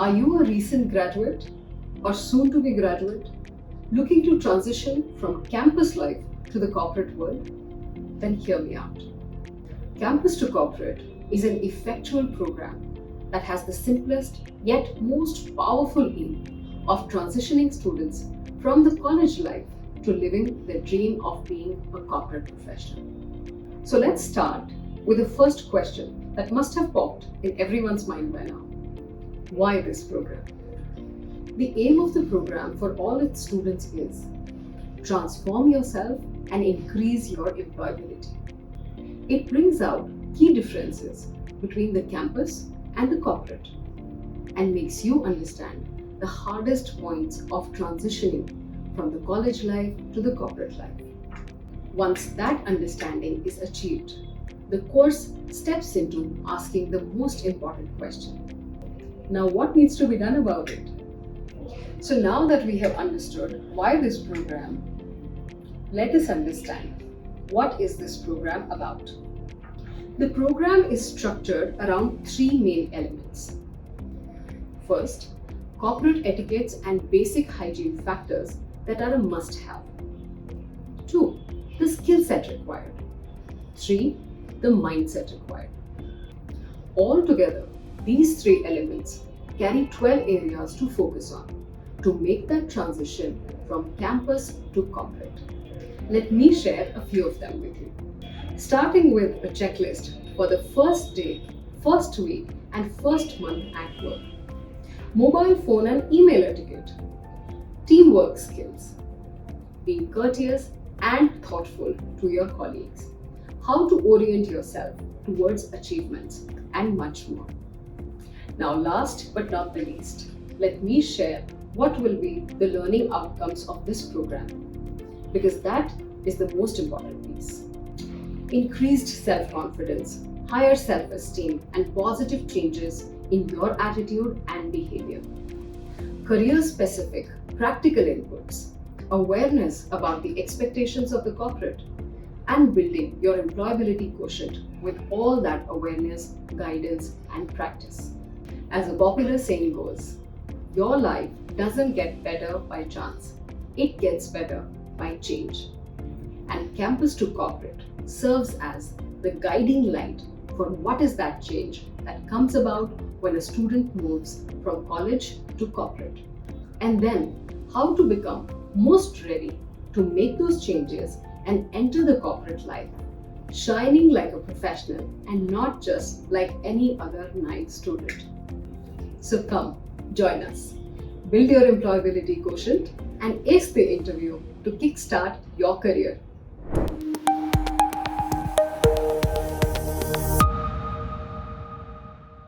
Are you a recent graduate or soon to be graduate looking to transition from campus life to the corporate world? Then hear me out. Campus to Corporate is an effectual program that has the simplest yet most powerful aim of transitioning students from the college life to living the dream of being a corporate professional. So let's start with the first question that must have popped in everyone's mind by now. Why this program? The aim of the program for all its students is transform yourself and increase your employability. It brings out key differences between the campus and the corporate and makes you understand the hardest points of transitioning from the college life to the corporate life. Once that understanding is achieved, the course steps into asking the most important question. Now, what needs to be done about it? So now that we have understood why this program, let us understand what is this program about. The program is structured around three main elements. First, corporate etiquettes and basic hygiene factors that are a must-have. 2, the skill set required. 3, the mindset required. Altogether, these three elements carry 12 areas to focus on to make that transition from campus to corporate. Let me share a few of them with you. Starting with a checklist for the first day, first week, and first month at work. Mobile phone and email etiquette. Teamwork skills. Being courteous and thoughtful to your colleagues. How to orient yourself towards achievements, and much more. Now, last but not the least, let me share what will be the learning outcomes of this program, because that is the most important piece. Increased self-confidence, higher self-esteem, and positive changes in your attitude and behavior. Career-specific, practical inputs, awareness about the expectations of the corporate, and building your employability quotient with all that awareness, guidance, and practice. As a popular saying goes, your life doesn't get better by chance. It gets better by change. And Campus to Corporate serves as the guiding light for what is that change that comes about when a student moves from college to corporate. And then how to become most ready to make those changes and enter the corporate life, shining like a professional and not just like any other ninth student. So come, join us. Build your employability quotient and ace the interview to kickstart your career.